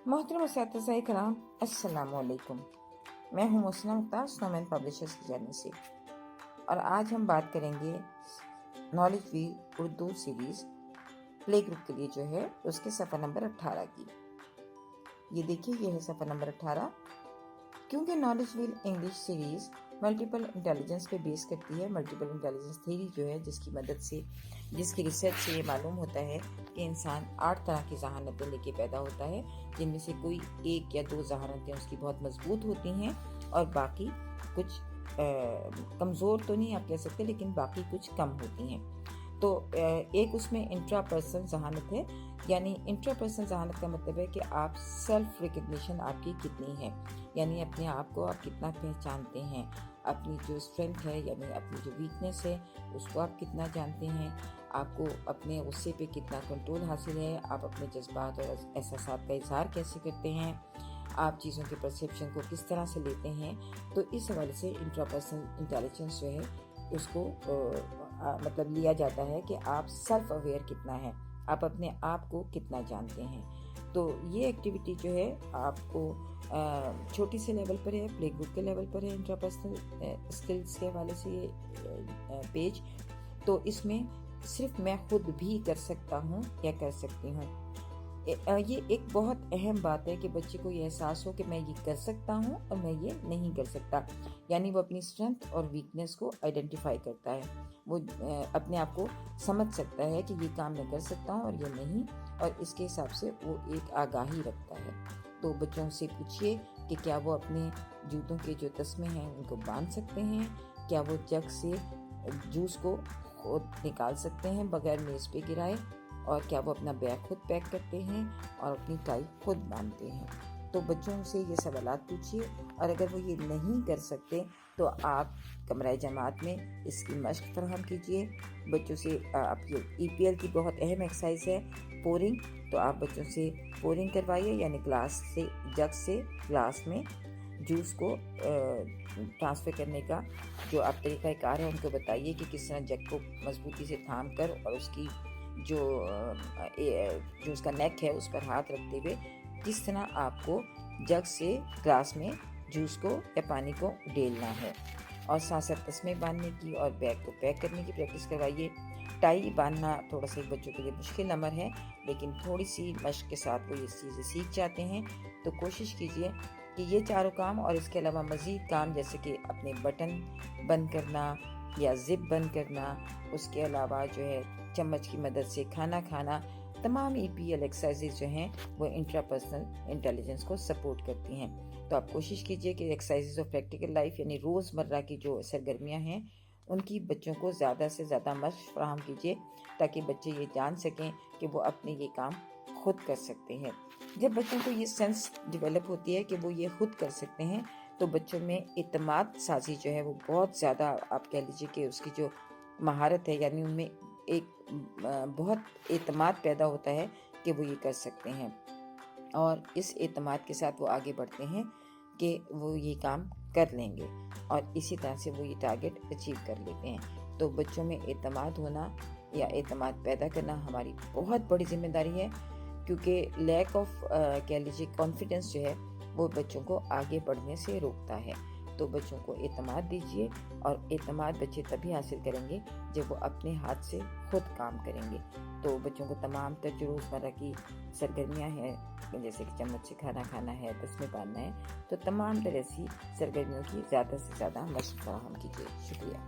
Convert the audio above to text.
मोहतरम असातिज़ा कराम, अस्सलाम वालेकुम। मैं हूँ मोहसिना मुख्तार, स्नोमैन पब्लिशर्स की जानिब से, और आज हम बात करेंगे knowledge wheel Urdu series play group के लिए जो है उसके सफ़र नंबर 18 की। ये देखिए, ये है सफ़र नंबर 18। क्योंकि knowledge wheel English series multiple intelligence पे बेस करती है। मल्टीपल इंटेलिजेंस थ्योरी जो है, जिसकी मदद से, जिसकी रिसर्च से ये मालूम होता है कि इंसान 8 तरह की ज़हानतें लेके पैदा होता है, जिनमें से कोई 1 या 2 ज़हानतें उसकी बहुत मजबूत होती हैं और बाकी कुछ कमज़ोर तो नहीं आप कह सकते, लेकिन बाकी कुछ कम होती हैं। तो एक उसमें इंट्रापर्सनल ज़हानत है, यानी इंट्रापर्सनल ज़हानत का मतलब है कि आप सेल्फ रिकग्निशन आपकी कितनी है, यानी अपने आप को आप कितना पहचानते हैं, अपनी जो स्ट्रेंथ है यानी अपनी जो वीकनेस है उसको आप कितना जानते हैं, आपको अपने गुस्से पे कितना कंट्रोल हासिल है, आप अपने जज्बात और एहसासात का इजहार कैसे करते हैं, आप चीज़ों के परसेप्शन को किस तरह से लेते हैं। तो इस हवाले से इंट्रापर्सनल इंटेलिजेंस जो है उसको मतलब लिया जाता है कि आप सेल्फ अवेयर कितना है, आप अपने आप को कितना जानते हैं। तो ये एक्टिविटी जो है आपको छोटी से लेवल पर है, प्ले ग्रुप के लेवल पर है, इंट्रापर्सनल स्किल्स के हवाले से ये पेज। तो इसमें सिर्फ मैं खुद भी कर सकता हूँ या कर सकती हूँ। ये एक बहुत अहम बात है कि बच्चे को ये एहसास हो कि मैं ये कर सकता हूँ और मैं ये नहीं कर सकता, यानी वो अपनी स्ट्रेंथ और वीकनेस को आइडेंटिफाई करता है। वो अपने आप को समझ सकता है कि ये काम मैं कर सकता हूँ और ये नहीं, और इसके हिसाब से वो एक आगाही रखता है। तो बच्चों से पूछिए कि क्या वो अपने जूतों के जो तस्मे हैं उनको बांध सकते हैं, क्या वो जग से जूस को खुद निकाल सकते हैं बगैर मेज़ पे गिराए, और क्या वो अपना बैग खुद पैक करते हैं और अपनी टाई खुद बांधते हैं। तो बच्चों से ये सवालात पूछिए, और अगर वो ये नहीं कर सकते तो आप कमरा जमात में इसकी मश्क फराहम कीजिए। बच्चों से आप ये EPL की बहुत अहम एक्सरसाइज है पोरिंग, तो आप बच्चों से पोरिंग करवाइए, यानी ग्लास से, जग से ग्लास में जूस को ट्रांसफ़र करने का जो आप तरीक़ाकार है उनको बताइए कि किस तरह जग को मजबूती से थाम कर और उसकी जो उसका नेक है उस पर हाथ रखते हुए किस तरह आपको जग से ग्लास में जूस को या पानी को डेलना है, और साथ साथ तस्मे बांधने की और बैग को पैक करने की प्रैक्टिस करवाइए। टाई बांधना थोड़ा सा बच्चों के लिए मुश्किल अमर है, लेकिन थोड़ी सी मश्क के साथ वो ये चीज़ें सीख जाते हैं। तो कोशिश कीजिए कि ये चारों काम और इसके अलावा मज़ीद काम, जैसे कि अपने बटन बंद करना या ज़िप बंद करना, उसके अलावा जो है चम्मच की मदद से खाना खाना, तमाम EPL एक्सरसाइजेज जो हैं वो इंट्रापर्सनल इंटेलिजेंस को सपोर्ट करती हैं। तो आप कोशिश कीजिए कि एक्सरसाइजेज ऑफ प्रैक्टिकल लाइफ यानी रोज़मर्रा की जो सरगर्मियाँ हैं उनकी बच्चों को ज़्यादा से ज़्यादा मशक़ फराहम कीजिए, ताकि बच्चे ये जान सकें कि वो अपने ये काम खुद कर सकते हैं। जब बच्चों को ये सेंस डेवलप होती है कि वो ये खुद कर सकते हैं, तो बच्चों में एतमाद साजी जो है वो बहुत ज़्यादा, आप कह लीजिए कि उसकी जो महारत है, यानी उनमें एक बहुत एतमाद पैदा होता है कि वो ये कर सकते हैं, और इस एतमाद के साथ वो आगे बढ़ते हैं कि वो ये काम कर लेंगे, और इसी तरह से वो ये टारगेट अचीव कर लेते हैं। तो बच्चों में एतमाद होना या एतमाद पैदा करना हमारी बहुत बड़ी जिम्मेदारी है, क्योंकि लैक ऑफ कह लीजिए कॉन्फिडेंस जो है वो बच्चों को आगे बढ़ने से रोकता है। तो बच्चों को एतमाद दीजिए, और एतमाद बच्चे तभी हासिल करेंगे जब वो अपने हाथ से खुद काम करेंगे। तो बच्चों को तमाम तर जो रोज़मर्रा की सरगर्मियाँ हैं, जैसे कि चम्मच से खाना खाना है, तस्मे बांधना है, तो तमाम तरह ऐसी सरगर्मियों की ज़्यादा से ज़्यादा मशक़ फराहम कीजिए। शुक्रिया।